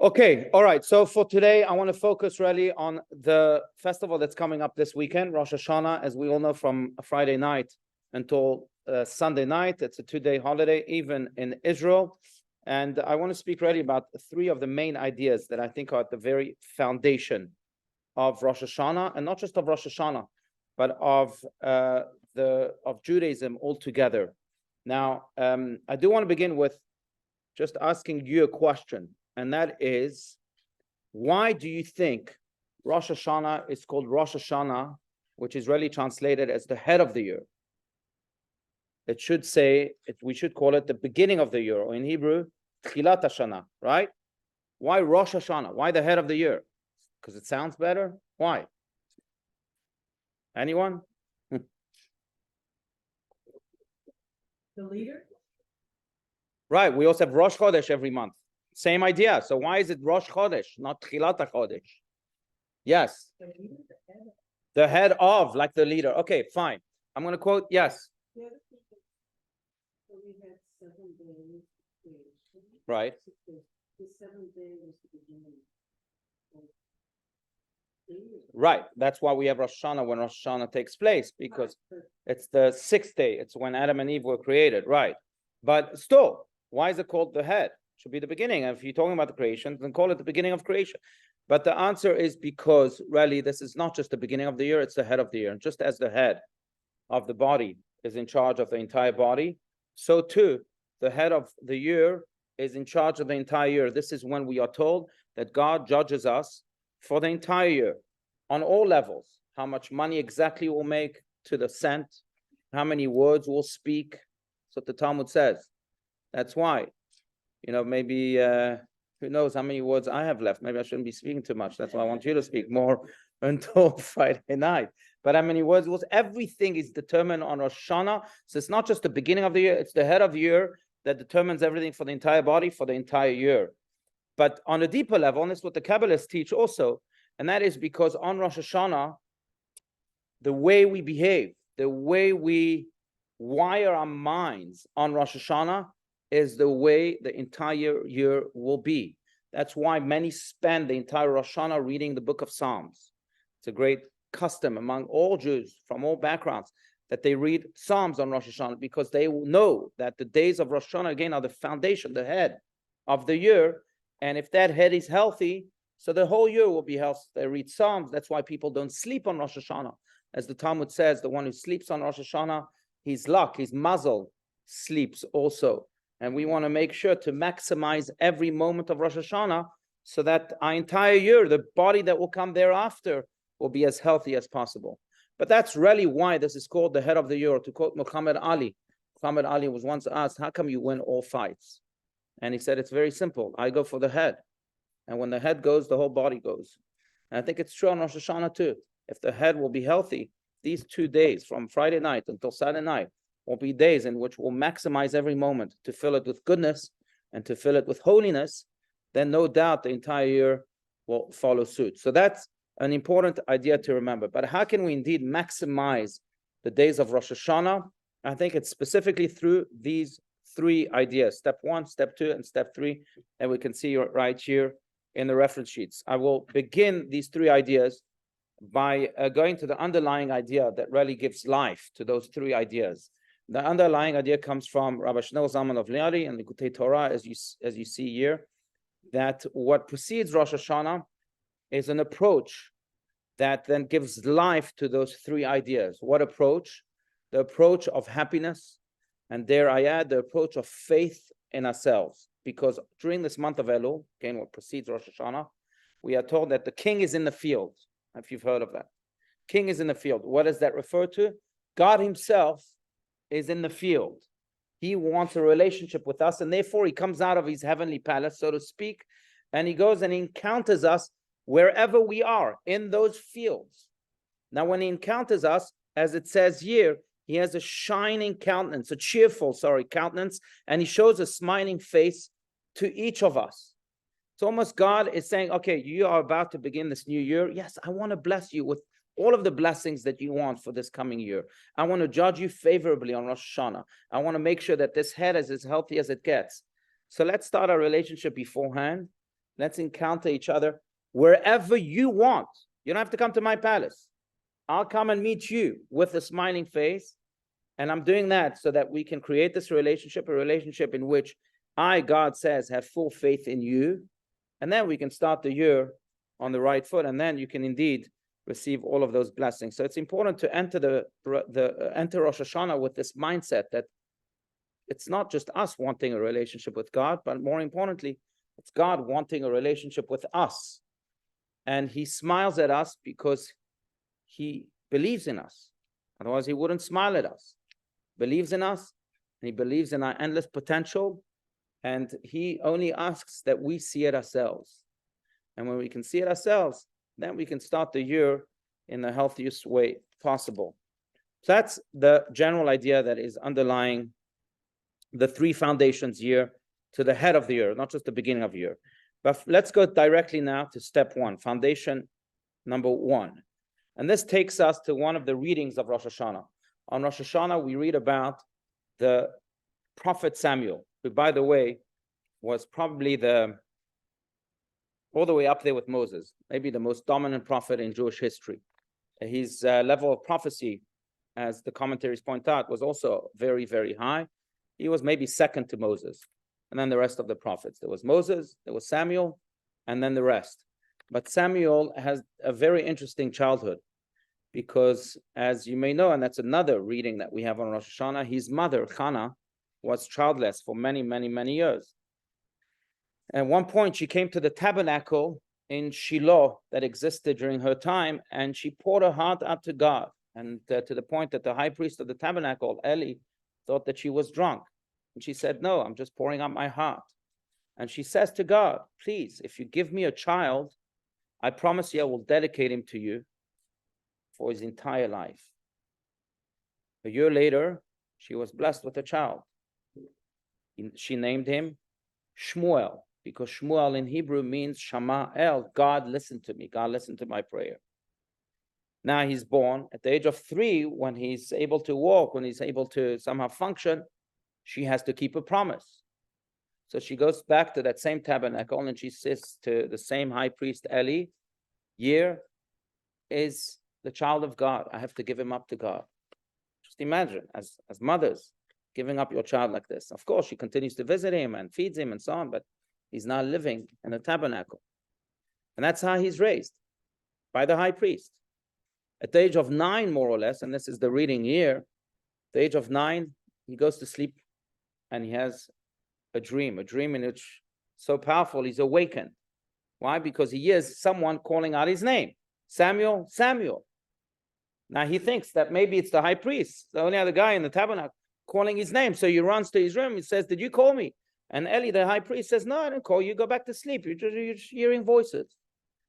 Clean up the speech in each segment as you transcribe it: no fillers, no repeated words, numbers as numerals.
Okay, all right. So for today, I want to focus really on the festival that's coming up this weekend, Rosh Hashanah, as we all know, from Friday night until Sunday night. It's a 2-day holiday, even in Israel. And I want to speak really about three of the main ideas that I think are at the very foundation of Rosh Hashanah, and not just of Rosh Hashanah, but of Judaism altogether. Now, I do want to begin with just asking you a question. And that is, why do you think Rosh Hashanah is called Rosh Hashanah, which is really translated as the head of the year? It should say, we should call it the beginning of the year, or in Hebrew, Tchilat Hashanah, right? Why Rosh Hashanah? Why the head of the year? Because it sounds better? Why? Anyone? The leader? Right, we also have Rosh Chodesh every month. Same idea. So why is it Rosh Chodesh, not Tchilat HaChodesh? Yes. The head of, like the leader. Okay, fine. I'm going to quote, yes. So we had 7 days creation. Right. The 7th day was the beginning. Right. That's why we have Rosh Hashanah when Rosh Hashanah takes place, because it's the 6th day. It's when Adam and Eve were created. Right. But still, why is it called the head? It should be the beginning. And if you're talking about the creation, then call it the beginning of creation. But the answer is because really this is not just the beginning of the year, it's the head of the year. And just as the head of the body is in charge of the entire body, so too the head of the year is in charge of the entire year. This is when we are told that God judges us for the entire year on all levels. How much money exactly we'll make to the cent, how many words we'll speak. That's what the Talmud says. That's why, maybe who knows how many words I have left. Maybe I shouldn't be speaking too much. That's why I want you to speak more until Friday night. But how many words was everything is determined on Rosh Hashanah. So it's not just the beginning of the year, it's the head of the year that determines everything for the entire body, for the entire year. But on a deeper level, and this is what the Kabbalists teach also, and that is because on Rosh Hashanah, the way we behave, the way we wire our minds on Rosh Hashanah is the way the entire year will be. That's why many spend the entire Rosh Hashanah reading the book of Psalms. It's a great custom among all Jews from all backgrounds that they read Psalms on Rosh Hashanah, because they know that the days of Rosh Hashanah, again, are the foundation, the head of the year. And if that head is healthy, so the whole year will be healthy. They read Psalms. That's why people don't sleep on Rosh Hashanah. As the Talmud says, the one who sleeps on Rosh Hashanah, his luck, his mazel sleeps also. And we want to make sure to maximize every moment of Rosh Hashanah so that our entire year, the body that will come thereafter, will be as healthy as possible. But that's really why this is called the head of the year. To quote Muhammad Ali, Muhammad Ali was once asked, how come you win all fights? And he said, it's very simple. I go for the head. And when the head goes, the whole body goes. And I think it's true on Rosh Hashanah too. If the head will be healthy, these 2 days from Friday night until Saturday night will be days in which we'll maximize every moment to fill it with goodness and to fill it with holiness, then no doubt the entire year will follow suit. So that's an important idea to remember. But how can we indeed maximize the days of Rosh Hashanah? I think it's specifically through these 3 ideas, step 1, step 2, and step 3, and we can see right here in the reference sheets. I will begin these 3 ideas by going to the underlying idea that really gives life to those 3 ideas. The underlying idea comes from Rabbi Shneur Zalman of Liadi and the Likutei Torah, as you see here, that what precedes Rosh Hashanah is an approach that then gives life to those 3 ideas. What approach? The approach of happiness, and dare I add, the approach of faith in ourselves. Because during this month of Elul, again, what precedes Rosh Hashanah, we are told that the king is in the field. If you've heard of that. King is in the field. What does that refer to? God himself is in the field. He wants a relationship with us, and therefore he comes out of his heavenly palace, so to speak, and he goes and he encounters us wherever we are in those fields. Now, when he encounters us, as it says here, he has a shining countenance, a cheerful, countenance, and he shows a smiling face to each of us. It's almost God is saying, okay, you are about to begin this new year. Yes, I want to bless you with all of the blessings that you want for this coming year. I want to judge you favorably on Rosh Hashanah. I want to make sure that this head is as healthy as it gets. So let's start our relationship beforehand. Let's encounter each other wherever you want. You don't have to come to my palace. I'll come and meet you with a smiling face. And I'm doing that so that we can create this relationship, a relationship in which I, God says, have full faith in you. And then we can start the year on the right foot. And then you can indeed receive all of those blessings. So it's important to enter enter Rosh Hashanah with this mindset that it's not just us wanting a relationship with God, but more importantly, it's God wanting a relationship with us. And he smiles at us because he believes in us. Otherwise, he wouldn't smile at us. Believes in us, and he believes in our endless potential, and he only asks that we see it ourselves. And when we can see it ourselves, then we can start the year in the healthiest way possible. So that's the general idea that is underlying the three foundations year to the head of the year, not just the beginning of the year. But let's go directly now to step one, foundation number one. And this takes us to one of the readings of Rosh Hashanah. On Rosh Hashanah, we read about the prophet Samuel, who, by the way, was probably all the way up there with Moses, maybe the most dominant prophet in Jewish history. His level of prophecy, as the commentaries point out, was also very, very high. He was maybe second to Moses, and then the rest of the prophets. There was Moses, there was Samuel, and then the rest. But Samuel has a very interesting childhood, because as you may know, and that's another reading that we have on Rosh Hashanah, his mother, Hannah, was childless for many, many, many years. At one point, she came to the tabernacle in Shiloh that existed during her time, and she poured her heart out to God, and to the point that the high priest of the tabernacle, Eli, thought that she was drunk. And she said, no, I'm just pouring out my heart. And she says to God, please, if you give me a child, I promise you I will dedicate him to you for his entire life. A year later, she was blessed with a child. She named him Shmuel, because Shmuel in Hebrew means Shama El, God listened to me, God listened to my prayer. Now he's born at the age of 3, when he's able to walk, when he's able to somehow function, she has to keep a promise. So she goes back to that same tabernacle and she says to the same high priest, Eli, here is the child of God. I have to give him up to God. Just imagine, as mothers, giving up your child like this. Of course, she continues to visit him and feeds him and so on, but he's now living in a tabernacle. And that's how he's raised, by the high priest. At the age of 9, more or less, and this is the reading here, at the age of 9, he goes to sleep and he has a dream in which, so powerful, he's awakened. Why? Because he hears someone calling out his name. Samuel, Samuel. Now he thinks that maybe it's the high priest, the only other guy in the tabernacle, calling his name. So he runs to his room. He says, did you call me? And Eli, the high priest, says, no, I didn't call you. Go back to sleep. You're just hearing voices.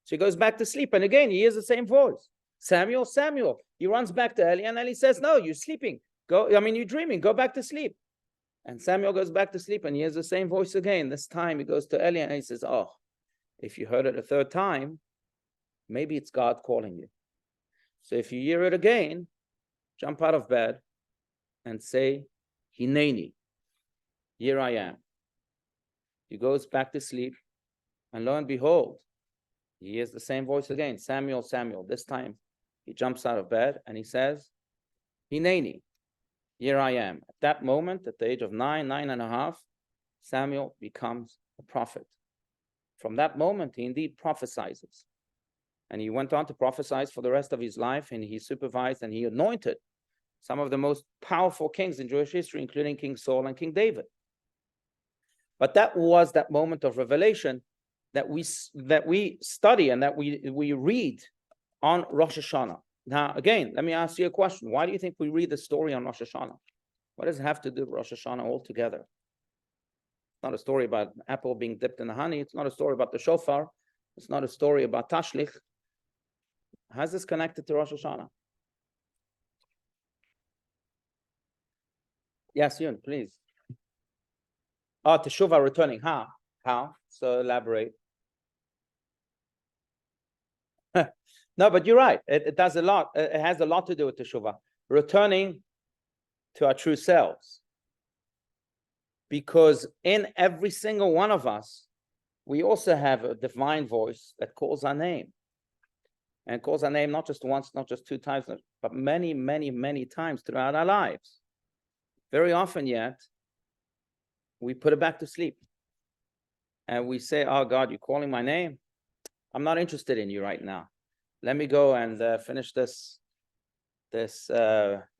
So he goes back to sleep. And again, he hears the same voice. Samuel, Samuel. He runs back to Eli, and Eli says, no, you're sleeping. You're dreaming. Go back to sleep. And Samuel goes back to sleep and he hears the same voice again. This time he goes to Eli and he says, oh, if you heard it a third time, maybe it's God calling you. So if you hear it again, jump out of bed and say, Hineni, here I am. He goes back to sleep, and lo and behold, he hears the same voice again, Samuel, Samuel. This time he jumps out of bed and he says, Hineni, here I am. At that moment, at the age of 9 and a half, Samuel becomes a prophet. From that moment, he indeed prophesies. And he went on to prophesy for the rest of his life, and he supervised and he anointed some of the most powerful kings in Jewish history, including King Saul and King David. But that was that moment of revelation that we study and that we read on Rosh Hashanah. Now, again, let me ask you a question. Why do you think we read the story on Rosh Hashanah? What does it have to do with Rosh Hashanah altogether? It's not a story about an apple being dipped in the honey. It's not a story about the shofar. It's not a story about Tashlich. How's this connected to Rosh Hashanah? Yes, Yun, please. Oh, Teshuvah, returning. How? So elaborate. No, but you're right. It does a lot. It has a lot to do with Teshuvah. Returning to our true selves. Because in every single one of us, we also have a divine voice that calls our name. And calls our name not just once, not just 2 times, but many, many, many times throughout our lives. Very often yet, we put it back to sleep. And we say, oh God, you're calling my name? I'm not interested in you right now. Let me go and finish this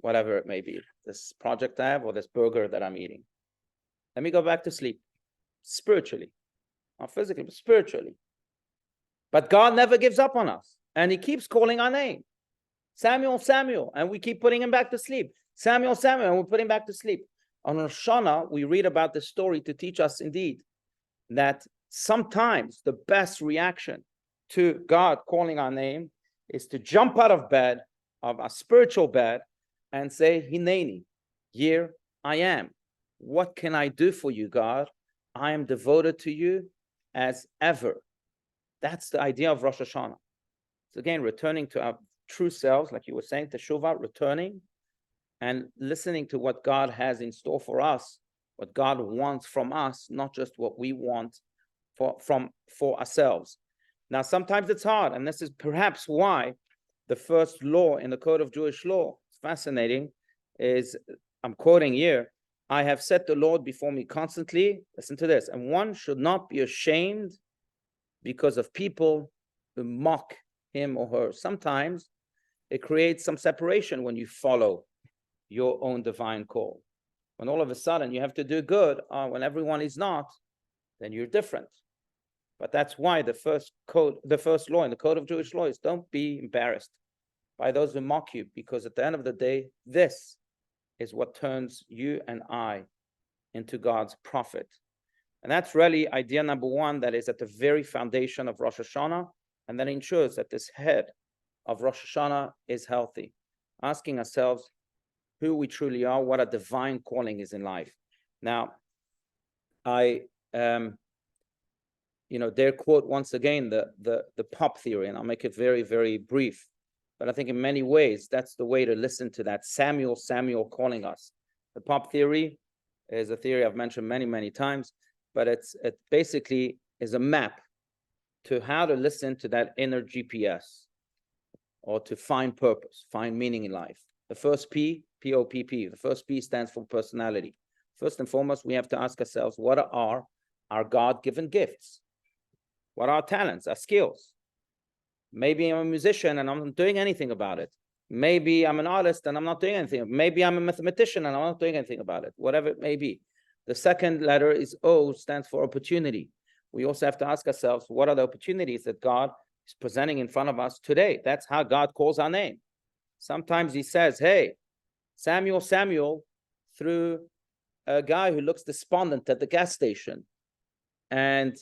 whatever it may be, this project I have or this burger that I'm eating. Let me go back to sleep, spiritually, not physically, but spiritually. But God never gives up on us, and he keeps calling our name. Samuel, Samuel, and we keep putting him back to sleep. Samuel, Samuel, and we put him back to sleep. On Rosh Hashanah, we read about this story to teach us indeed that sometimes the best reaction to God calling our name is to jump out of bed, of our spiritual bed, and say, Hineni, here I am. What can I do for you, God? I am devoted to you as ever. That's the idea of Rosh Hashanah. So again, returning to our true selves, like you were saying, Teshuvah, returning and listening to what God has in store for us, what God wants from us, not just what we want for ourselves. Now, sometimes it's hard, and this is perhaps why the first law in the Code of Jewish Law, it's fascinating, is, I'm quoting here, I have set the Lord before me constantly, listen to this, and one should not be ashamed because of people who mock him or her. Sometimes it creates some separation when you follow your own divine call. When all of a sudden you have to do good, when everyone is not, then you're different. But that's why the first law in the Code of Jewish Law is don't be embarrassed by those who mock you, because at the end of the day, this is what turns you and I into God's prophet. And that's really idea number 1 that is at the very foundation of Rosh Hashanah, and that ensures that this head of Rosh Hashanah is healthy. Asking ourselves who we truly are, what our divine calling is in life. Now, I dare quote once again the pop theory, and I'll make it very, very brief. But I think in many ways, that's the way to listen to that Samuel, Samuel calling us. The pop theory is a theory I've mentioned many, many times, but it basically is a map to how to listen to that inner GPS, or to find purpose, find meaning in life. The first P, P-O-P-P, the first P stands for personality. First and foremost, we have to ask ourselves, what are our God-given gifts? What are our talents, our skills? Maybe I'm a musician and I'm not doing anything about it. Maybe I'm an artist and I'm not doing anything. Maybe I'm a mathematician and I'm not doing anything about it, whatever it may be. The second letter is O, stands for opportunity. We also have to ask ourselves, what are the opportunities that God is presenting in front of us today? That's how God calls our name. Sometimes he says, hey, Samuel, Samuel, through a guy who looks despondent at the gas station. And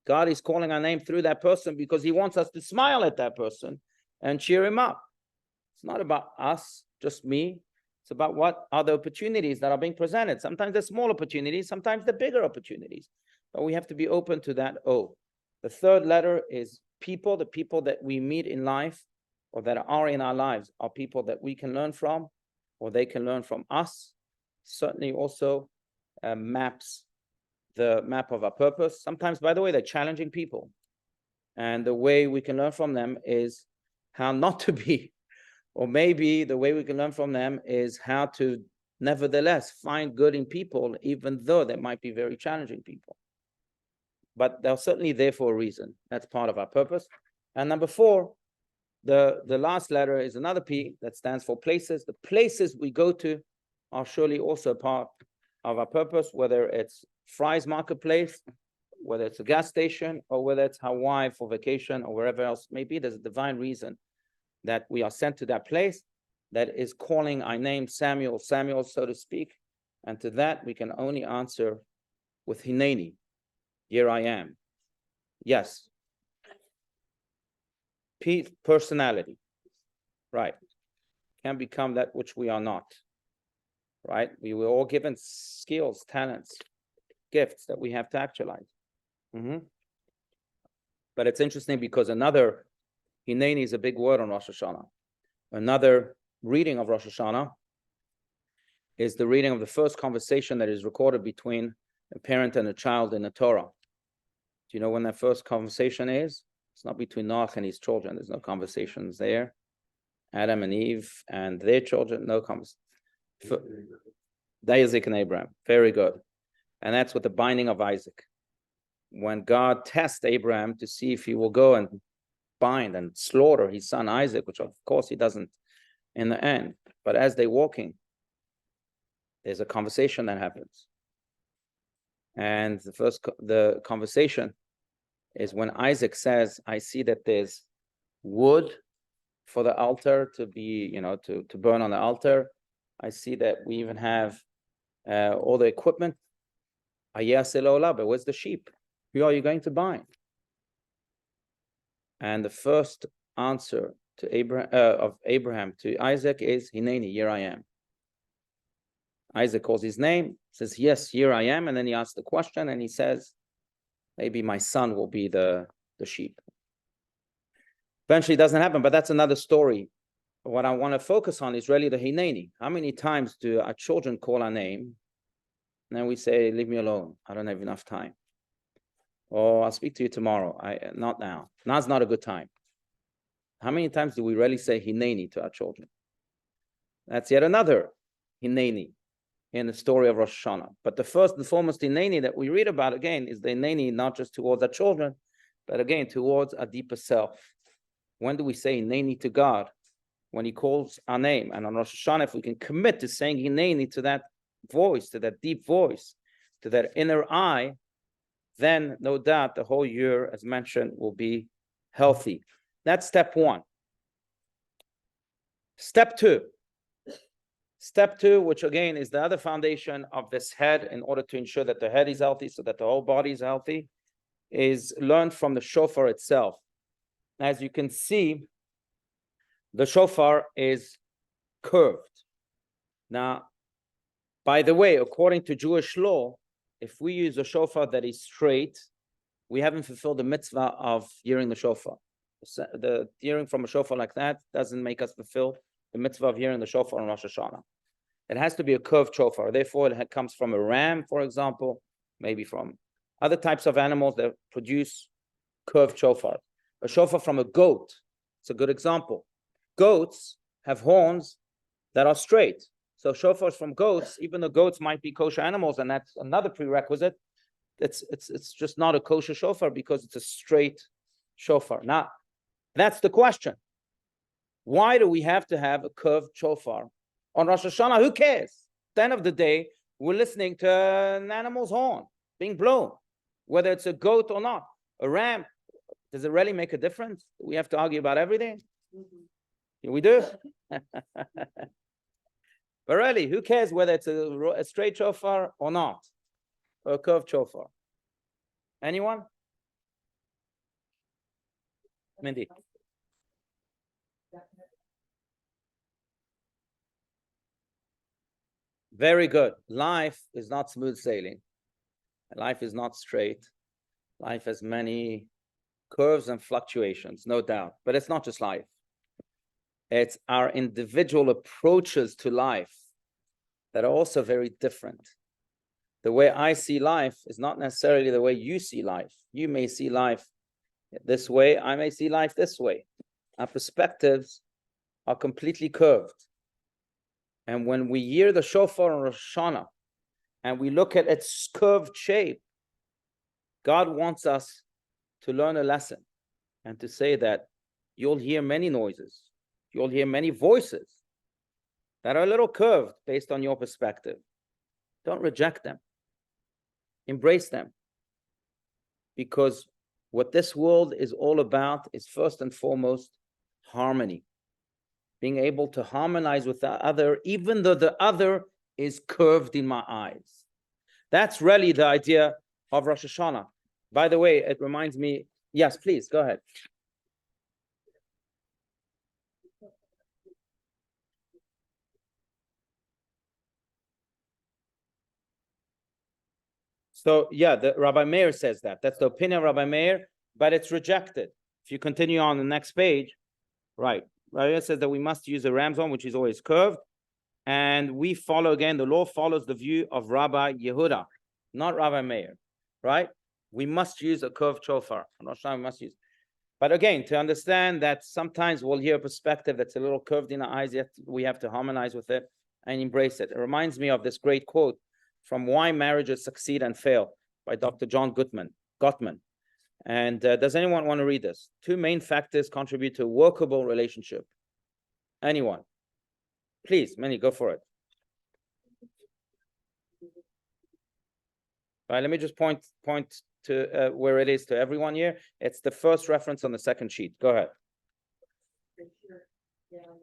God is calling our name through that person because he wants us to smile at that person and cheer him up. It's not about us, just me. It's about what are the opportunities that are being presented. Sometimes they're small opportunities, sometimes they're bigger opportunities. But we have to be open to that O. The third letter is people. The people that we meet in life or that are in our lives are people that we can learn from, or they can learn from us. Certainly also maps the map of our purpose. Sometimes, by the way, they're challenging people. And the way we can learn from them is how not to be, or maybe the way we can learn from them is how to nevertheless find good in people, even though they might be very challenging people. But they're certainly there for a reason. That's part of our purpose. And number 4, the last letter is another P that stands for places. The places we go to are surely also part of our purpose, whether it's Fry's Marketplace, whether it's a gas station, or whether it's Hawaii for vacation, or wherever else maybe. There's a divine reason that we are sent to that place that is calling our name Samuel, Samuel, so to speak. And to that, we can only answer with Hineni, here I am. Yes. P, personality, right? Can become that which we are not, right? We were all given skills, talents, gifts that we have to actualize. But it's interesting because another, Hineni is a big word on Rosh Hashanah. Another reading of Rosh Hashanah is the reading of the first conversation that is recorded between a parent and a child in the Torah. Do you know when that first conversation is? It's not between Noah and his children. There's no conversations there. Adam and Eve and their children, no conversation. Isaac and Abraham. Very good. And that's what the binding of Isaac. When God tests Abraham to see if he will go and bind and slaughter his son Isaac, which of course he doesn't in the end. But as they're walking, there's a conversation that happens. And the conversation is when Isaac says, I see that there's wood for the altar to be, to burn on the altar. I see that we even have all the equipment. But where's the sheep? Who are you going to bind? And the first answer to of Abraham to Isaac is, Hineni, here I am. Isaac calls his name, says, yes, here I am. And then he asks the question and he says, maybe my son will be the sheep. Eventually it doesn't happen, but that's another story. What I want to focus on is really the Hineni. How many times do our children call our name? And then we say, leave me alone. I don't have enough time. Or I'll speak to you tomorrow. Not now. Now's not a good time. How many times do we really say Hineni to our children? That's yet another Hineni in the story of Rosh Hashanah. But the first and foremost Hineni that we read about again is the Hineni not just towards our children, but again towards our deeper self. When do we say Hineni to God? When he calls our name. And on Rosh Hashanah, if we can commit to saying Hineni to that voice, to that deep voice, to that inner eye, then no doubt the whole year, as mentioned, will be healthy. That's step one. Step two. Step two, which again is the other foundation of this head in order to ensure that the head is healthy so that the whole body is healthy, is learned from the shofar itself. As you can see, the shofar is curved. Now, by the way, according to Jewish law, if we use a shofar that is straight, we haven't fulfilled the mitzvah of hearing the shofar. The hearing from a shofar like that doesn't make us fulfill the mitzvah of hearing the shofar on Rosh Hashanah. It has to be a curved shofar. Therefore, it comes from a ram, for example, maybe from other types of animals that produce curved shofar. A shofar from a goat, it's a good example. Goats have horns that are straight. So shofars from goats, even though goats might be kosher animals, and that's another prerequisite, it's just not a kosher shofar because it's a straight shofar. Now, that's the question. Why do we have to have a curved shofar on Rosh Hashanah? Who cares? At the end of the day, we're listening to an animal's horn being blown, whether it's a goat or not. A ram, does it really make a difference? We have to argue about everything? Mm-hmm. We do. But really, who cares whether it's a straight shofar or not? Or a curved shofar? Anyone? Mindy. Very good. Life is not smooth sailing. Life is not straight. Life has many curves and fluctuations, no doubt. But it's not just life. It's our individual approaches to life that are also very different. The way I see life is not necessarily the way you see life. You may see life this way. I may see life this way. Our perspectives are completely curved. And when we hear the shofar on Rosh Hashanah and we look at its curved shape, God wants us to learn a lesson and to say that you'll hear many noises. You'll hear many voices that are a little curved based on your perspective. Don't reject them. Embrace them. Because what this world is all about is first and foremost harmony. Being able to harmonize with the other, even though the other is curved in my eyes. That's really the idea of Rosh Hashanah. By the way, it reminds me, yes, please, go ahead. So yeah, the Rabbi Meir says that. That's the opinion of Rabbi Meir, but it's rejected. If you continue on the next page, right. Rabbi Meir says that we must use a ram's horn, which is always curved. And we follow, again, the law follows the view of Rabbi Yehuda, not Rabbi Meir, right? We must use a curved shofar. On Rosh Hashanah, we must use. But again, to understand that sometimes we'll hear a perspective that's a little curved in our eyes, yet we have to harmonize with it and embrace it. It reminds me of this great quote from Why Marriages Succeed and Fail by Dr. John Gottman. And does anyone want to read this? 2 main factors contribute to a workable relationship. Anyone? Please, Manny, go for it. All right, let me just point to where it is to everyone here. It's the first reference on the second sheet. Go ahead. Sure. Yeah.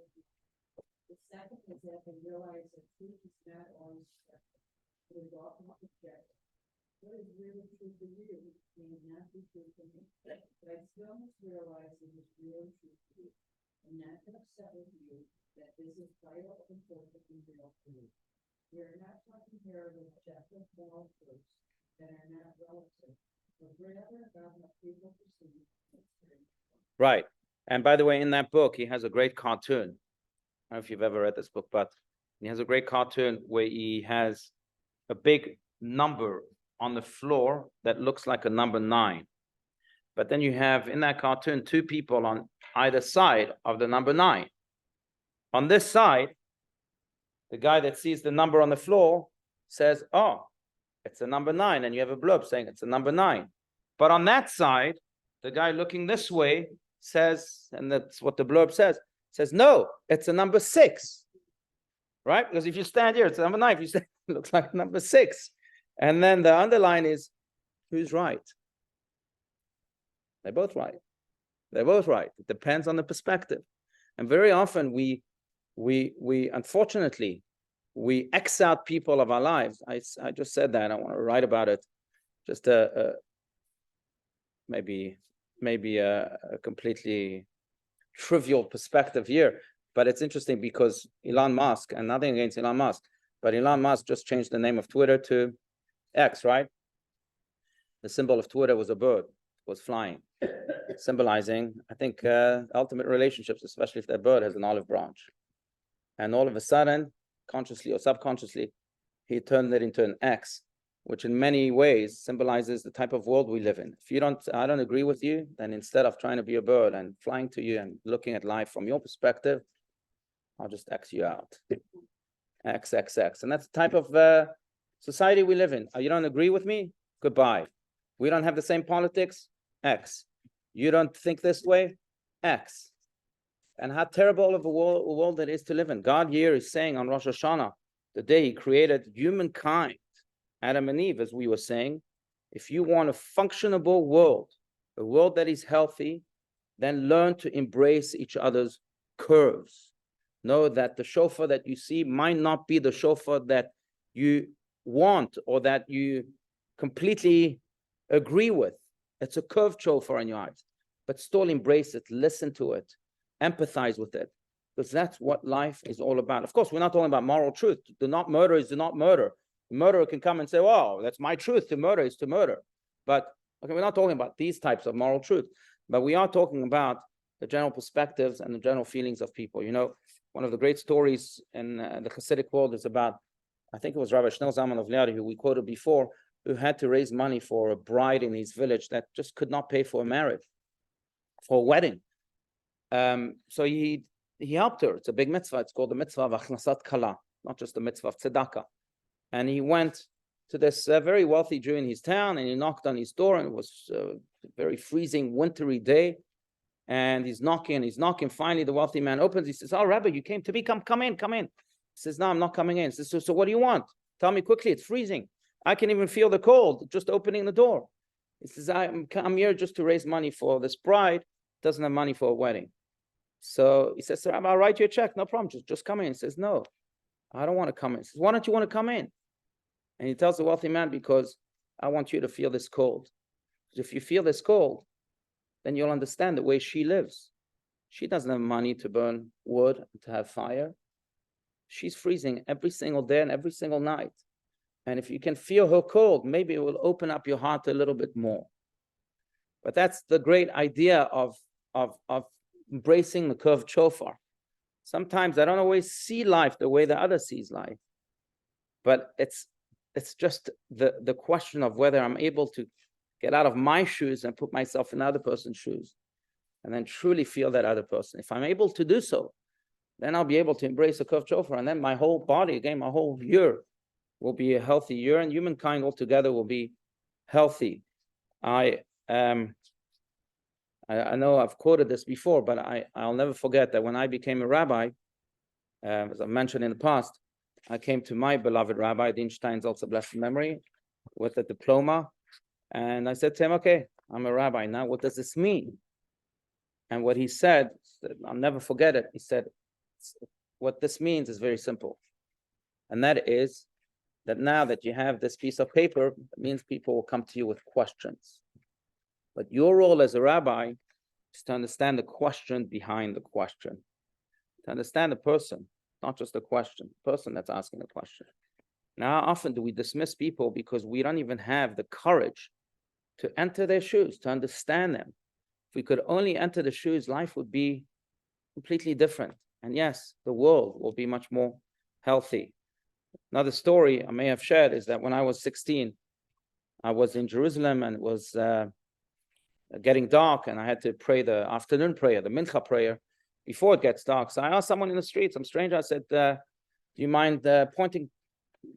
The second is that they realize that truth is not always it is often objective. What is really true for you may not be true for me. But I still must realize it is real true for you. I'm not going to upset with you that this is vital, important, and real for you. We are not talking here of objective moral truths that are not relative, but rather about how people perceive history. Right. And by the way, in that book, he has a great cartoon. I don't know if you've ever read this book, but he has a great cartoon where he has a big number on the floor that looks like a number 9. But then you have in that cartoon 2 people on either side of the number 9. On this side, the guy that sees the number on the floor says, oh, it's a number 9. And you have a blurb saying it's a number 9. But on that side, the guy looking this way says, and that's what the blurb says, no, it's a number 6. Right? Because if you stand here, it's a number 9. If you stand, it looks like number 6. And then the underline is, who's right? They're both right. They're both right. It depends on the perspective. And very often we unfortunately, we X out people of our lives. I just said that. I want to write about it. Just maybe a completely trivial perspective here. But it's interesting because Elon Musk, and nothing against Elon Musk, but Elon Musk just changed the name of Twitter to X, right? The symbol of Twitter was a bird, was flying, symbolizing, I think, ultimate relationships, especially if that bird has an olive branch. And all of a sudden, consciously or subconsciously, he turned it into an X, which in many ways symbolizes the type of world we live in. If I don't agree with you, then instead of trying to be a bird and flying to you and looking at life from your perspective, I'll just X you out. X. And that's the type of society we live in. You don't agree with me? Goodbye. We don't have the same politics? X. You don't think this way? X. And how terrible of a world it is to live in. God here is saying on Rosh Hashanah, the day he created humankind, Adam and Eve, as we were saying, if you want a functionable world, a world that is healthy, then learn to embrace each other's curves. Know that the shofar that you see might not be the shofar that you want or that you completely agree with. It's a curved shofar in your eyes, but still embrace it, listen to it, empathize with it, because that's what life is all about. Of course, we're not talking about moral truth. Do not murder is do not murder. The murderer can come and say, "Oh, that's my truth. To murder is to murder." But okay, we're not talking about these types of moral truth, but we are talking about the general perspectives and the general feelings of people. You know, one of the great stories in the Hasidic world is about, I think it was Rabbi Shneur Zalman of Liadi, who we quoted before, who had to raise money for a bride in his village that just could not pay for a marriage, for a wedding. So he helped her. It's a big mitzvah. It's called the mitzvah of achnasat kala, not just the mitzvah of tzedakah. And he went to this very wealthy Jew in his town, and he knocked on his door, and it was a very freezing, wintry day. And he's knocking. Finally, the wealthy man opens. He says, "Oh, Rabbi, you came to me. Come in. He says, "No, I'm not coming in." He says, so what do you want? Tell me quickly. It's freezing. I can even feel the cold just opening the door. He says, I'm here just to raise money for this bride. Doesn't have money for a wedding. So he says, "Sir, I'll write you a check. No problem. Just come in." He says, "No, I don't want to come in." He says, "Why don't you want to come in?" And he tells the wealthy man, "Because I want you to feel this cold. If you feel this cold, then you'll understand the way she lives. She doesn't have money to burn wood, to have fire. She's freezing every single day and every single night. And if you can feel her cold, maybe it will open up your heart a little bit more." But that's the great idea of embracing the curved shofar. Sometimes I don't always see life the way the other sees life. But it's just the question of whether I'm able to get out of my shoes and put myself in other person's shoes, and then truly feel that other person. If I'm able to do so, then I'll be able to embrace a curved shofar, and then my whole body, again, my whole year will be a healthy year, and humankind altogether will be healthy. I know I've quoted this before, but I'll never forget that when I became a rabbi, as I mentioned in the past, I came to my beloved rabbi, Dean Stein's also blessed memory, with a diploma, and I said to him, okay, I'm a rabbi now, what does this mean? And what he said, I'll never forget it, he said, what this means is very simple. And that is that now that you have this piece of paper, it means people will come to you with questions. But your role as a rabbi is to understand the question behind the question, to understand the person, not just the question, the person that's asking the question. Now, how often do we dismiss people because we don't even have the courage to enter their shoes, to understand them? If we could only enter the shoes, life would be completely different. And yes, the world will be much more healthy. Another story I may have shared is that when I was 16, I was in Jerusalem, and it was getting dark, and I had to pray the afternoon prayer, the mincha prayer, before it gets dark. So I asked someone in the street, some stranger, I said, do you mind pointing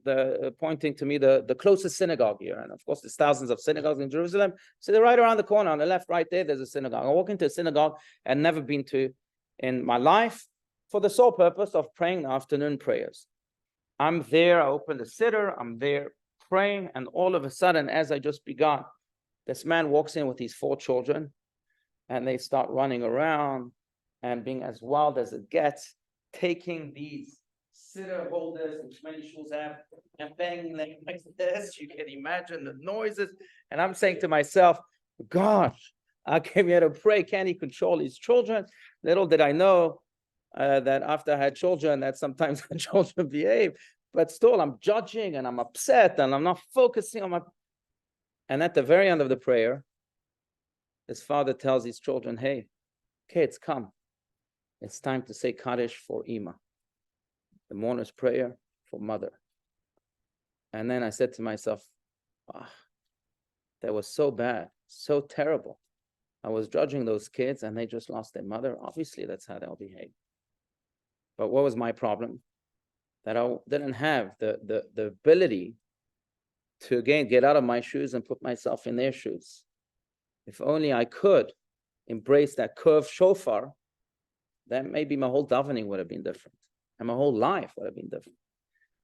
to me the closest synagogue here? And of course, there's thousands of synagogues in Jerusalem. So they're right around the corner, on the left, right there, there's a synagogue. I walk into a synagogue I'd never been to in my life, for the sole purpose of praying the afternoon prayers. I'm there, I open the siddur, I'm there praying, and all of a sudden, as I just begun, this man walks in with his 4 children, and they start running around and being as wild as it gets, taking these siddur holders, which many schools have, and banging them like this. You can imagine the noises. And I'm saying to myself, gosh, I came here to pray. Can he control his children? Little did I know that after I had children, that sometimes the children behave. But still, I'm judging and I'm upset and I'm not focusing on my... And at the very end of the prayer, his father tells his children, hey, kids, come. It's time to say Kaddish for Ima, the mourner's prayer for mother. And then I said to myself, that was so bad, so terrible. I was judging those kids and they just lost their mother. Obviously, that's how they'll behave. But what was my problem? That I didn't have the ability to, again, get out of my shoes and put myself in their shoes. If only I could embrace that curved shofar, then maybe my whole davening would have been different, and my whole life would have been different.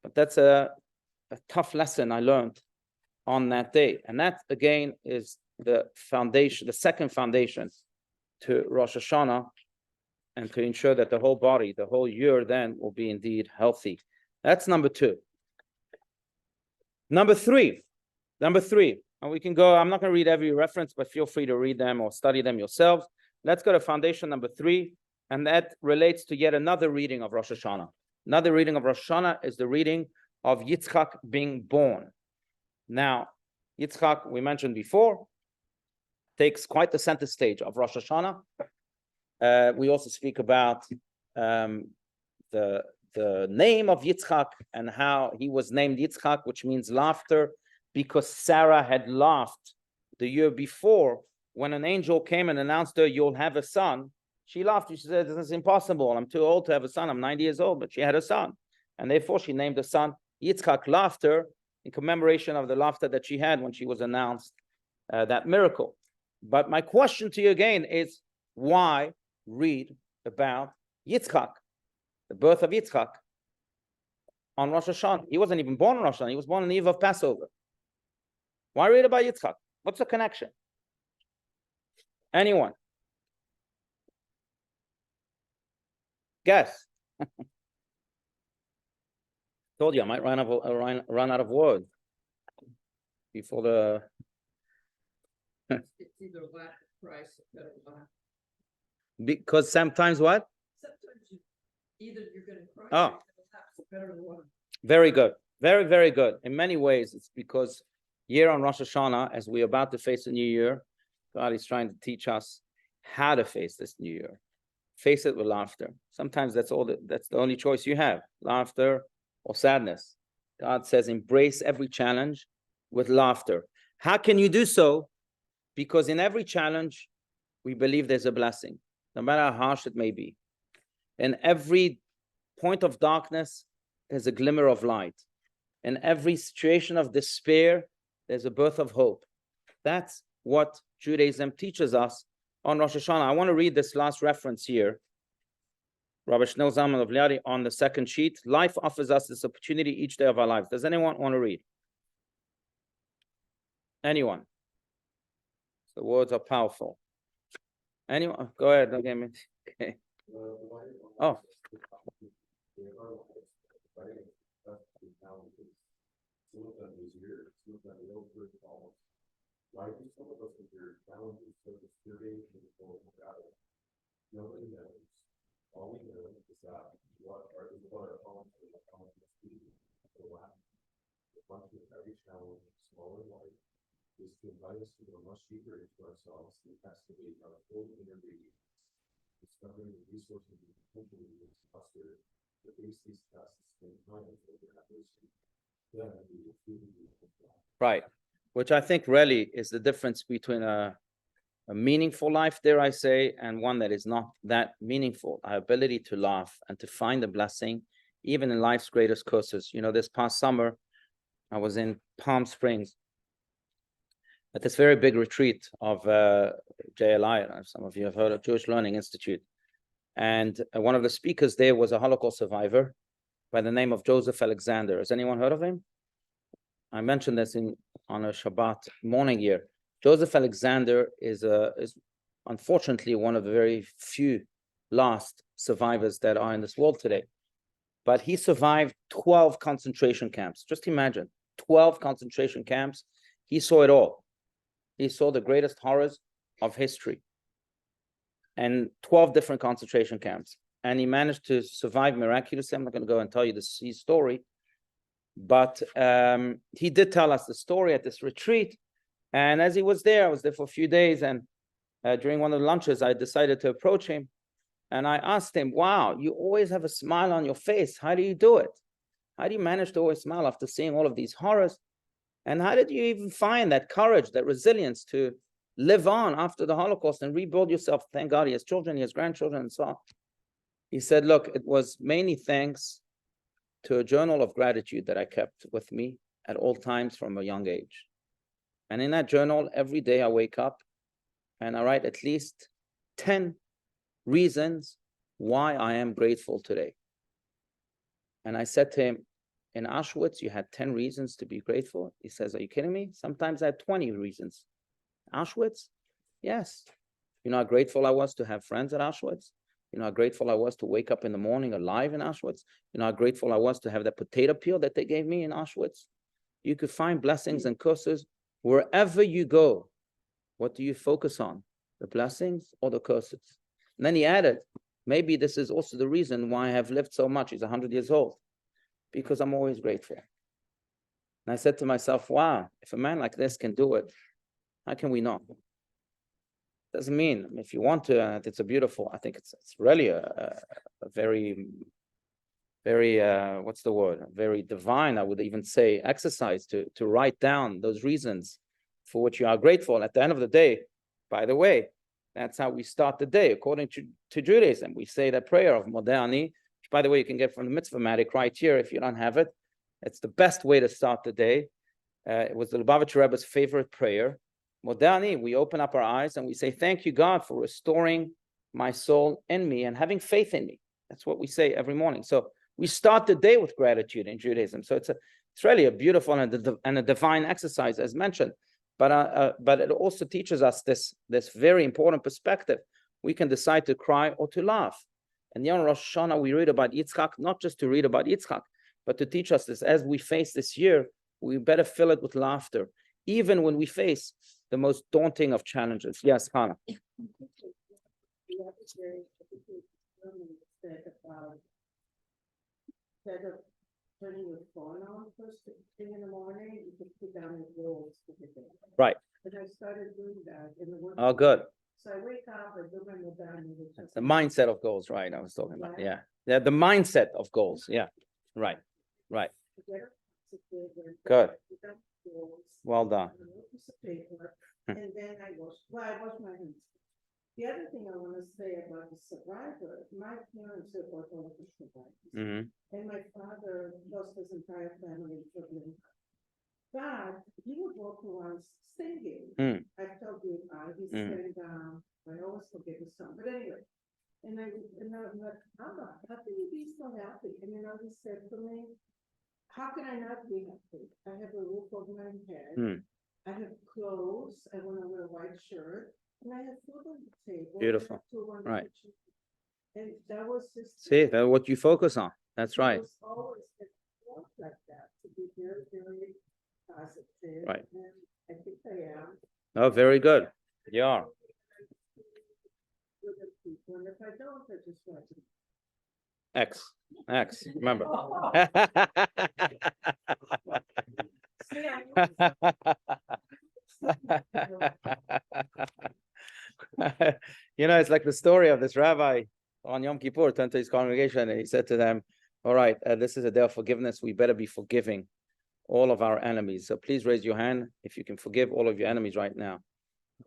But that's a tough lesson I learned on that day. And that, again, is the foundation, the second foundation to Rosh Hashanah, and to ensure that the whole body, the whole year then will be indeed healthy. That's number 2. Number three, and we can go, I'm not going to read every reference, but feel free to read them or study them yourselves. Let's go to foundation number 3, and that relates to yet another reading of Rosh Hashanah. Another reading of Rosh Hashanah is the reading of Yitzchak being born. Now, Yitzchak, we mentioned before, takes quite the center stage of Rosh Hashanah. We also speak about the name of Yitzchak and how he was named Yitzchak, which means laughter, because Sarah had laughed the year before when an angel came and announced to her, you'll have a son. She laughed. She said, this is impossible. I'm too old to have a son. I'm 90 years old, but she had a son. And therefore she named the son Yitzchak, laughter, in commemoration of the laughter that she had when she was announced that miracle. But my question to you again is, why read about Yitzchak, the birth of Yitzchak, on Rosh Hashanah? He wasn't even born on Rosh Hashanah. He was born on the eve of Passover. Why read about Yitzchak? What's the connection? Anyone? Guess. Told you I might run out of words before the... It's either lack of price or better lack. Because sometimes what? Sometimes either you're going to cry Oh. or it's better than one. Very good. Very, very good. In many ways, it's because here on Rosh Hashanah, as we're about to face a new year, God is trying to teach us how to face this new year. Face it with laughter. Sometimes that's the only choice you have, laughter or sadness. God says, embrace every challenge with laughter. How can you do so? Because in every challenge, we believe there's a blessing, no matter how harsh it may be. In every point of darkness, there's a glimmer of light. In every situation of despair, there's a birth of hope. That's what Judaism teaches us on Rosh Hashanah. I want to read this last reference here. Rabbi Shneur Zalman of Liadi on the second sheet. Life offers us this opportunity each day of our lives. Does anyone want to read? Anyone? The words are powerful. Anyone? Go ahead. Don't get me. Okay. Oh. Nobody knows. All we know is that what our opponents are the last. The function of every challenge, small and light, is to invite us to go much deeper into ourselves and investigate our full inner being, discovering the resources and potential we need to foster to face these tests and triumph over adversity. Then we will truly be fulfilled. Right. Which I think really is the difference between a meaningful life, dare I say, and one that is not that meaningful. Our ability to laugh and to find a blessing, even in life's greatest curses. You know, this past summer, I was in Palm Springs at this very big retreat of JLI. Some of you have heard of Jewish Learning Institute. And one of the speakers there was a Holocaust survivor by the name of Joseph Alexander. Has anyone heard of him? I mentioned this on a Shabbat morning here. Joseph Alexander is unfortunately one of the very few last survivors that are in this world today. But he survived 12 concentration camps. Just imagine, 12 concentration camps. He saw it all. He saw the greatest horrors of history and 12 different concentration camps. And he managed to survive miraculously. I'm not going to go and tell you his story. But he did tell us the story at this retreat. And as he was there, I was there for a few days. And during one of the lunches, I decided to approach him. And I asked him, wow, you always have a smile on your face. How do you do it? How do you manage to always smile after seeing all of these horrors? And how did you even find that courage, that resilience to live on after the Holocaust and rebuild yourself? Thank God he has children, he has grandchildren, and so on. He said, look, it was mainly thanks to a journal of gratitude that I kept with me at all times from a young age. And in that journal, every day I wake up and I write at least 10 reasons why I am grateful today. And I said to him, in Auschwitz, you had 10 reasons to be grateful. He says, are you kidding me? Sometimes I had 20 reasons. Auschwitz? Yes. You know how grateful I was to have friends at Auschwitz? You know how grateful I was to wake up in the morning alive in Auschwitz? You know how grateful I was to have that potato peel that they gave me in Auschwitz? You could find blessings and curses wherever you go. What do you focus on? The blessings or the curses? And then he added, maybe this is also the reason why I have lived so much. He's 100 years old. Because I'm always grateful. And I said to myself, wow, if a man like this can do it, how can we not? Doesn't mean, if you want to, it's a beautiful, I think it's really a very, very, what's the word? Very divine, I would even say, exercise to write down those reasons for which you are grateful. At the end of the day, by the way, that's how we start the day. According to Judaism, we say that prayer of Modeh, which, by the way, you can get from the Mitzvah-matic right here if you don't have it. It's the best way to start the day. It was the Lubavitcher Rebbe's favorite prayer. Modeh, we open up our eyes and we say, thank you, God, for restoring my soul in me and having faith in me. That's what we say every morning. So we start the day with gratitude in Judaism. So it's really a beautiful and a divine exercise, as mentioned. But it also teaches us this very important perspective. We can decide to cry or to laugh. And on Rosh Hashanah, we read about Yitzchak, not just to read about Yitzchak, but to teach us this. As we face this year, we better fill it with laughter, even when we face the most daunting of challenges. Yes, Hannah. Instead of turning your phone on first thing in the morning, you can put down your goals for the day. Right. And I started doing that in the work. Oh, good. So I wake up, I do my Modeh. That's the mindset of goals, right? I was talking about, yeah. Yeah, the mindset of goals, yeah. Right. Good. Well done. And then I wash my hands. The other thing I want to say about the survivor, my parents are both Holocaust survivors. Mm-hmm. And my father lost his entire family in Brooklyn. But he would walk around singing. I've told you, he sang, I always forget his song, but anyway. And I'm like, Abba, how can you be so happy? And he said to me, how can I not be happy? I have a roof over my head. I have clothes. I want to wear a white shirt. And I have food on the table. Beautiful. Right. And that was just. See, that's what you focus on. That's right. It was always like that, to be very, very positive. Right. And I think I am. Oh, very good. You are. And if I don't, I just watch it. X, remember. It's like the story of this rabbi on Yom Kippur turned to his congregation and he said to them, all right, this is a day of forgiveness. We better be forgiving all of our enemies. So please raise your hand if you can forgive all of your enemies right now.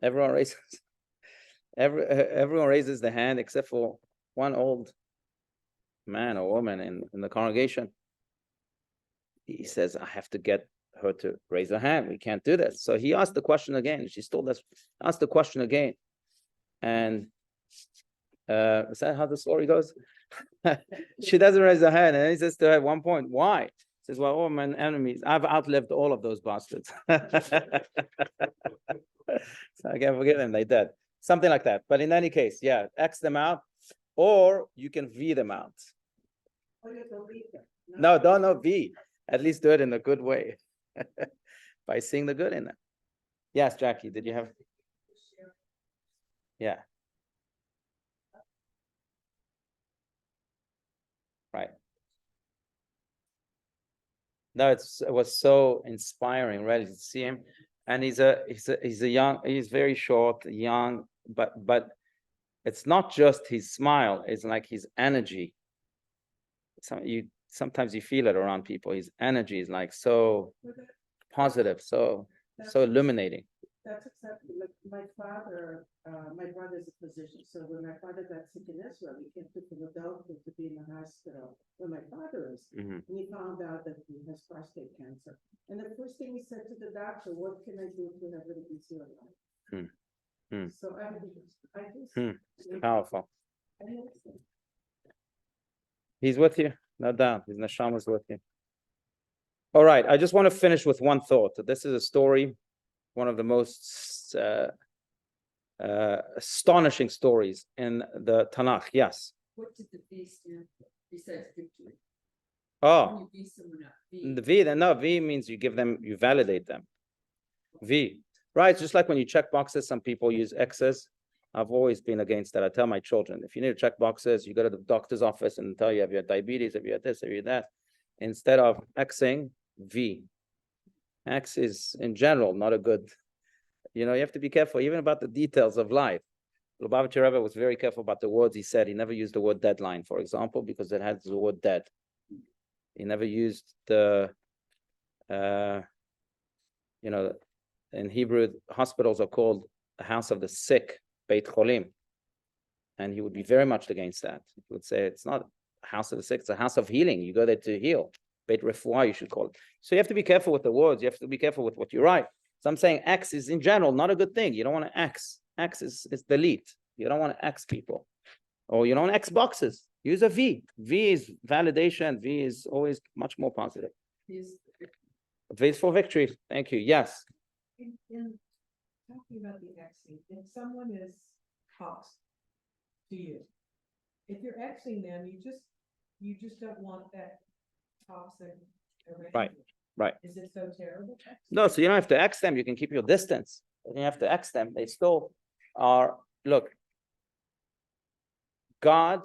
Everyone raises the hand except for one old man or woman in the congregation. He says, I have to get her to raise her hand. We can't do this. So he asked the question again. She still does ask the question again. And is that how the story goes? She doesn't raise her hand. And he says to her at one point, why? He says, well, all my enemies, I've outlived all of those bastards. So I can't forgive them. They dead. Something like that. But in any case, yeah, X them out, or you can V them out. No, don't V. At least do it in a good way by seeing the good in them. Yes, Jackie, did you have? Yeah. Right. No, it was so inspiring, really, to see him. And he's very short, young, but it's not just his smile, it's like his energy. Sometimes you feel it around people. His energy is like so positive, so illuminating. That's exactly like my father. My brother's a physician, so when my father got sick in Israel, he came to Philadelphia to be in the hospital where my father is. And he found out that he has prostate cancer. And the first thing he said to the doctor, what can I do to have it easier life? So I just powerful. He's with you, no doubt. His neshama is with you. All right, I just want to finish with one thought. This is a story, one of the most astonishing stories in the Tanakh. Yes. What did the V stand for besides victory? Oh, V someone up. the V. Then no, V means you give them, you validate them. V, right? It's just like when you check boxes, some people use X's. I've always been against that. I tell my children, if you need to check boxes, you go to the doctor's office and tell you have you had diabetes, have you had this, have you had that. Instead of Xing, V. X is in general not a good. You have to be careful even about the details of life. Lubavitcher Rebbe was very careful about the words he said. He never used the word deadline, for example, because it has the word dead. He never used the, in Hebrew, hospitals are called the house of the sick, Beit Cholim. And he would be very much against that. He would say it's not a house of the sick, it's a house of healing. You go there to heal. Beit Refuah, you should call it. So you have to be careful with the words. You have to be careful with what you write. So I'm saying X is in general not a good thing. You don't want to X. X is delete. You don't want to X people. Or you don't X boxes. Use a V. V is validation. V is always much more positive. V is for victory. Thank you. Yes. In talking about the Xing, if someone is toxic to you, if you're Xing them, you just don't want that toxic around you. Right. Is it so terrible? No, so you don't have to X them. You can keep your distance. You have to X them. They still are. Look, God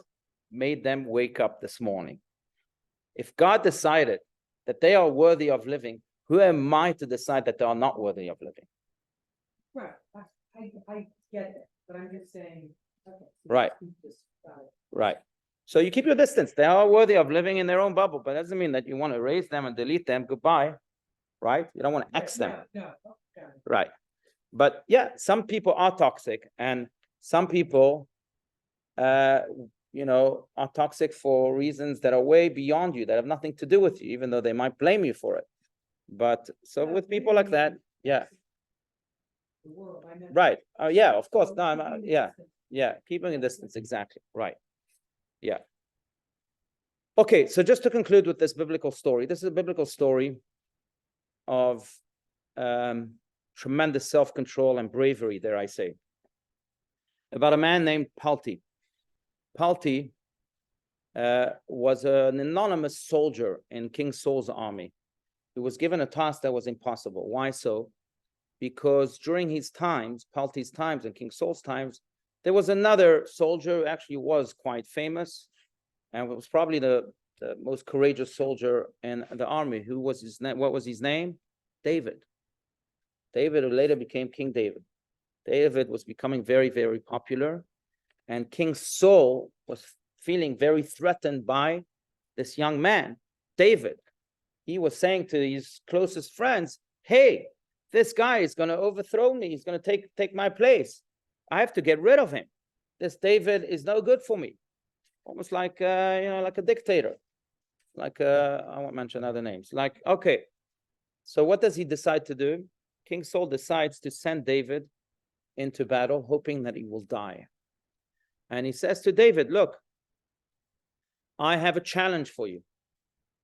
made them wake up this morning. If God decided that they are worthy of living, who am I to decide that they are not worthy of living? Right. I get it, but I'm just saying. Okay. So Right. Right. So you keep your distance. They are worthy of living in their own bubble, but that doesn't mean that you want to erase them and delete them. Goodbye. Right? You don't want to X them. No. Right. But yeah, some people are toxic, and some people, are toxic for reasons that are way beyond you, that have nothing to do with you, even though they might blame you for it. But so with people like that, yeah, The world, I meant. right. Yeah, of course. No, Keeping a yeah, distance. yeah, keeping a distance, exactly, right. Yeah. Okay, so just to conclude with this biblical story, this is a biblical story of tremendous self-control and bravery, dare I say, about a man named Palti. Palti was an anonymous soldier in King Saul's army. He was given a task that was impossible. Why so? Because during his times, Palti's times and King Saul's times, there was another soldier who actually was quite famous, and was probably the most courageous soldier in the army. Who was his name? What was his name? David. David, who later became King David. David was becoming very, very popular, and King Saul was feeling very threatened by this young man, David. He was saying to his closest friends, hey, this guy is going to overthrow me. He's going to take my place. I have to get rid of him. This David is no good for me. Almost like, like a dictator. Like, I won't mention other names. Like, okay. So what does he decide to do? King Saul decides to send David into battle, hoping that he will die. And he says to David, look, I have a challenge for you.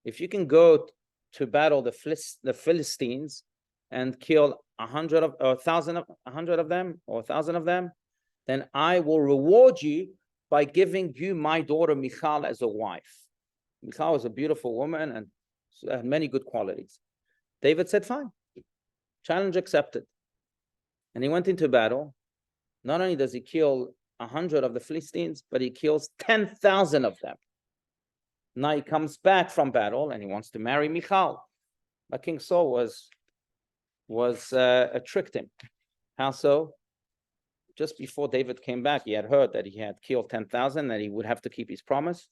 If you can go to battle the Philistines and kill 100 of them, then I will reward you by giving you my daughter Michal as a wife. Michal was a beautiful woman and had many good qualities. David said, fine, challenge accepted. And he went into battle. Not only does he kill 100 of the Philistines, but he kills 10,000 of them. Now he comes back from battle and he wants to marry Michal. But King Saul tricked him. How so? Just before David came back, he had heard that he had killed 10,000, that he would have to keep his promise.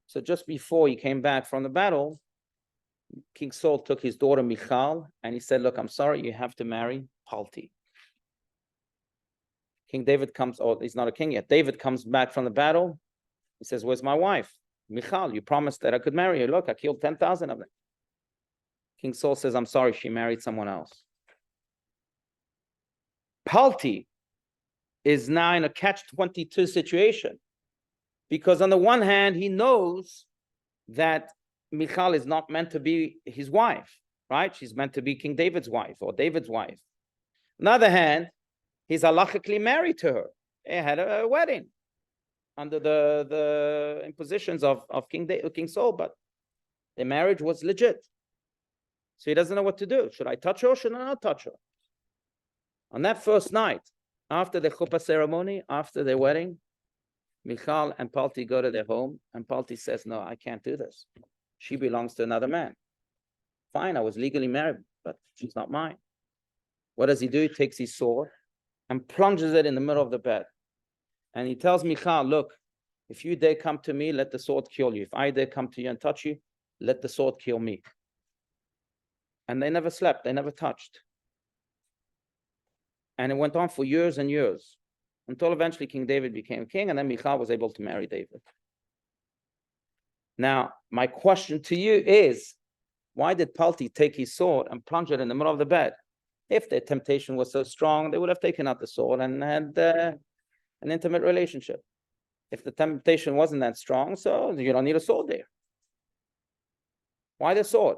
So just before he came back from the battle, King Saul took his daughter Michal and he said, look, I'm sorry, you have to marry Palti. King David comes, he's not a king yet. David comes back from the battle. He says, where's my wife? Michal, you promised that I could marry her. Look, I killed 10,000 of them. King Saul says, I'm sorry, she married someone else. Palti is now in a catch-22 situation. Because on the one hand, he knows that Michal is not meant to be his wife, right? She's meant to be King David's wife or David's wife. On the other hand, he's halachically married to her. They had a wedding under the impositions of King Saul, but the marriage was legit. So he doesn't know what to do. Should I touch her or should I not touch her? On that first night, after the chuppah ceremony, after their wedding, Michal and Palti go to their home, and Palti says, no, I can't do this. She belongs to another man. Fine, I was legally married, but she's not mine. What does he do? He takes his sword and plunges it in the middle of the bed. And he tells Michal, look, if you dare come to me, let the sword kill you. If I dare come to you and touch you, let the sword kill me. And they never slept, they never touched. And it went on for years and years, until eventually King David became king, and then Michal was able to marry David. Now, my question to you is, why did Palti take his sword and plunge it in the middle of the bed? If their temptation was so strong, they would have taken out the sword and had an intimate relationship. If the temptation wasn't that strong, so you don't need a sword there. Why the sword?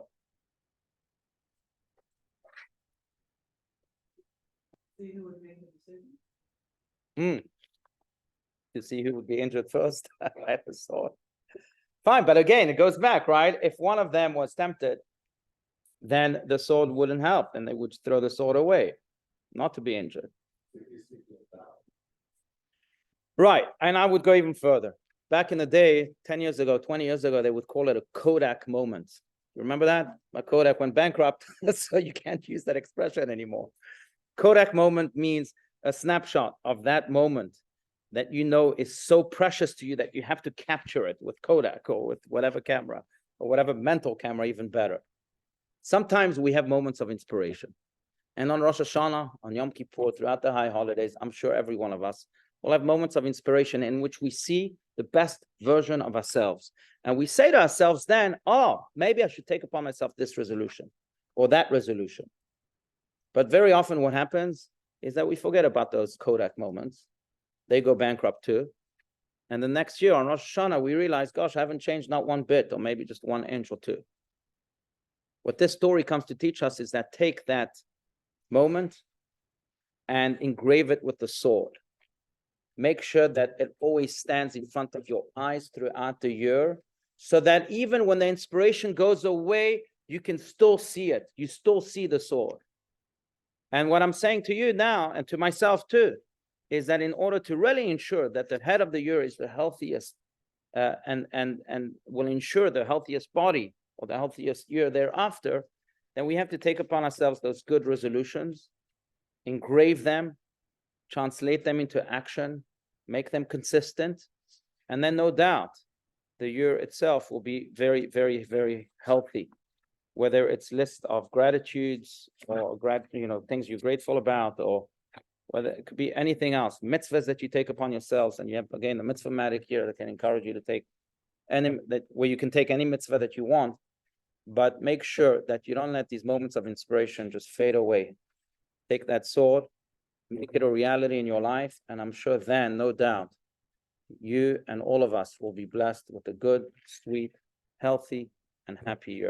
See who would make the decision. To see who would be injured first. I the sword. Fine, but again, it goes back, right? If one of them was tempted, then the sword wouldn't help, and they would throw the sword away, not to be injured. Right, and I would go even further. Back in the day, 10 years ago, 20 years ago, they would call it a Kodak moment. You remember that? My Kodak went bankrupt, so you can't use that expression anymore. Kodak moment means a snapshot of that moment that you know is so precious to you that you have to capture it with Kodak or with whatever camera or whatever mental camera, even better. Sometimes we have moments of inspiration, And on Rosh Hashanah, on Yom Kippur, throughout the high holidays, I'm sure every one of us will have moments of inspiration in which we see the best version of ourselves. And we say to ourselves then, oh, maybe I should take upon myself this resolution or that resolution. But very often what happens is that we forget about those Kodak moments. They go bankrupt too. And the next year on Rosh Hashanah, we realize, gosh, I haven't changed not one bit, or maybe just 1 inch or 2. What this story comes to teach us is that take that moment and engrave it with the sword. Make sure that it always stands in front of your eyes throughout the year, so that even when the inspiration goes away, you can still see it. You still see the sword. And what I'm saying to you now, and to myself too, is that in order to really ensure that the head of the year is the healthiest and will ensure the healthiest body or the healthiest year thereafter, then we have to take upon ourselves those good resolutions, engrave them, translate them into action, make them consistent, and then no doubt the year itself will be very, very, very healthy. Whether it's list of gratitudes or things you're grateful about, or whether it could be anything else, mitzvahs that you take upon yourselves, and you have again the mitzvah-matic here that can encourage you to take where you can take any mitzvah that you want, but make sure that you don't let these moments of inspiration just fade away. Take that sword, make it a reality in your life, and I'm sure then, no doubt, you and all of us will be blessed with a good, sweet, healthy, and happy year.